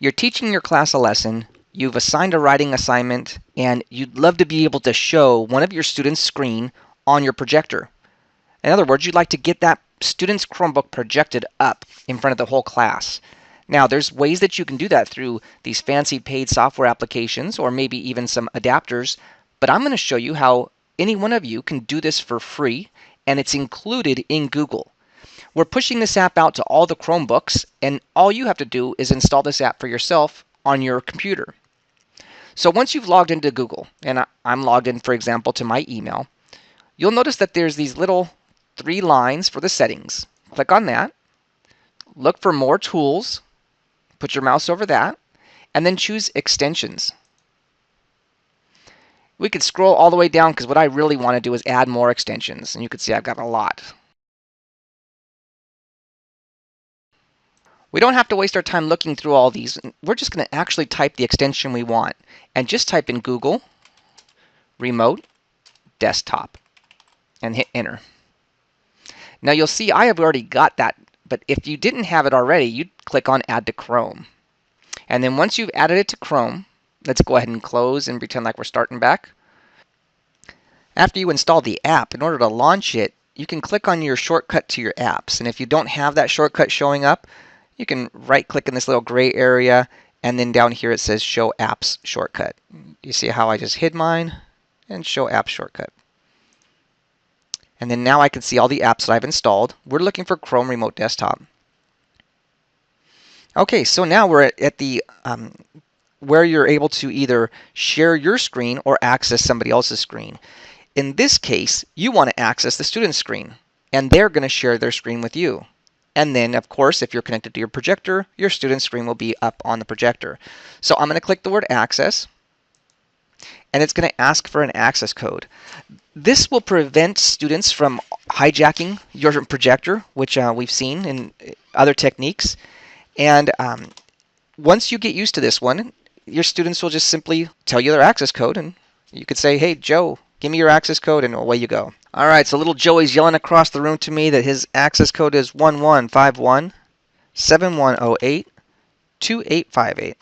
You're teaching your class a lesson, you've assigned a writing assignment, and you'd love to be able to show one of your students' screen on your projector. In other words, you'd like to get that student's Chromebook projected up in front of the whole class. Now, there's ways that you can do that through these fancy paid software applications or maybe even some adapters, but I'm going to show you how any one of you can do this for free, and it's included in Google. We're pushing this app out to all the Chromebooks, and all you have to do is install this app for yourself on your computer. So once you've logged into Google, and I'm logged in, for example, to my email, you'll notice that there's these little 3 lines for the settings. Click on that, look for more tools, put your mouse over that, and then choose extensions. We could scroll all the way down because what I really want to do is add more extensions, and you can see I've got a lot. We don't have to waste our time looking through all these. We're just going to actually type the extension we want, and just type in Google Remote Desktop and hit enter. Now you'll see I have already got that, but if you didn't have it already, you'd click on Add to Chrome. And then once you've added it to Chrome, let's go ahead and close and pretend like we're starting back. After you install the app, in order to launch it, you can click on your shortcut to your apps. And if you don't have that shortcut showing up, you can right-click in this little gray area, and then down here it says Show Apps Shortcut. You see how I just hid mine and Show Apps Shortcut. And then now I can see all the apps that I've installed. We're looking for Chrome Remote Desktop. Okay, so now we're at the where you're able to either share your screen or access somebody else's screen. In this case, you want to access the student's screen, and they're going to share their screen with you. And then, of course, if you're connected to your projector, your student's screen will be up on the projector. So I'm going to click the word access, and it's going to ask for an access code. This will prevent students from hijacking your projector, which we've seen in other techniques. And once you get used to this one, your students will just simply tell you their access code, and you could say, "Hey, Joe, give me your access code," and away you go. All right, so little Joey's yelling across the room to me that his access code is 115171082858.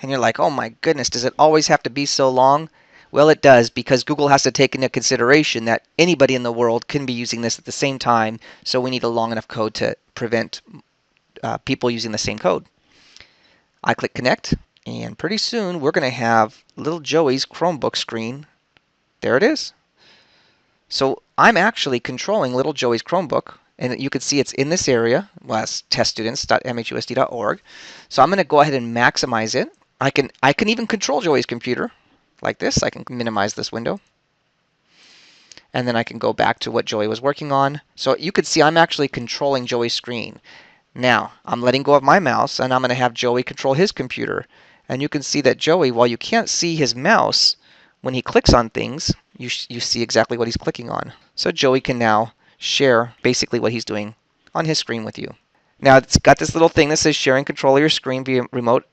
And you're like, "Oh my goodness, does it always have to be so long?" Well, it does, because Google has to take into consideration that anybody in the world can be using this at the same time, so we need a long enough code to prevent people using the same code. I click connect, and pretty soon we're going to have little Joey's Chromebook screen. There it is. So I'm actually controlling little Joey's Chromebook, and you can see it's in this area, well, it's teststudents.mhusd.org. So I'm going to go ahead and maximize it. I can even control Joey's computer like this. I can minimize this window, and then I can go back to what Joey was working on. So you can see I'm actually controlling Joey's screen. Now I'm letting go of my mouse, and I'm going to have Joey control his computer. And you can see that Joey, while you can't see his mouse, when he clicks on things, you see exactly what he's clicking on. So Joey can now share basically what he's doing on his screen with you. Now it's got this little thing that says sharing control of your screen via remote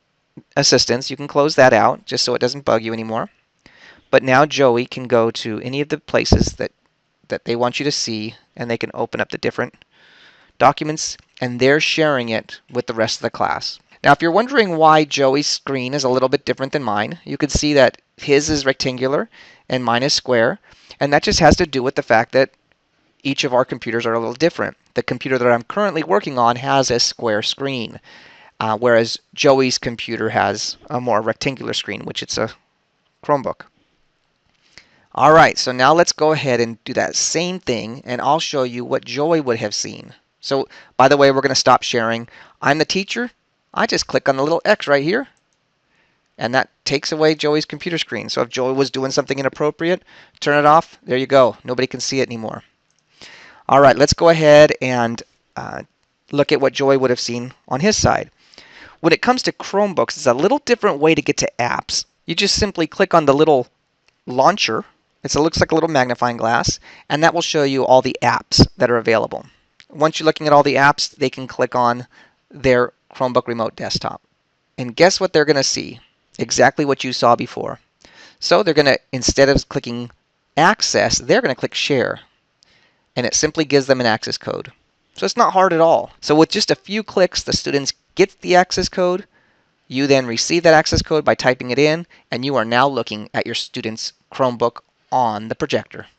assistance. You can close that out just so it doesn't bug you anymore. But now Joey can go to any of the places that they want you to see, and they can open up the different documents, and they're sharing it with the rest of the class. Now, if you're wondering why Joey's screen is a little bit different than mine, you can see that his is rectangular and mine is square, and that just has to do with the fact that each of our computers are a little different. The computer that I'm currently working on has a square screen, whereas Joey's computer has a more rectangular screen, which it's a Chromebook. All right, so now let's go ahead and do that same thing, and I'll show you what Joey would have seen. So, by the way, we're going to stop sharing. I'm the teacher. I just click on the little X right here, and that takes away Joey's computer screen. So if Joey was doing something inappropriate, turn it off. There you go. Nobody can see it anymore. All right, let's go ahead and look at what Joey would have seen on his side. When it comes to Chromebooks, it's a little different way to get to apps. You just simply click on the little launcher. It looks like a little magnifying glass, and that will show you all the apps that are available. Once you're looking at all the apps, they can click on their Chromebook Remote Desktop. And guess what they're going to see? Exactly what you saw before. So they're going to, instead of clicking Access, they're going to click Share. And it simply gives them an access code. So it's not hard at all. So with just a few clicks, the students get the access code, You then receive that access code by typing it in, and you are now looking at your student's Chromebook on the projector.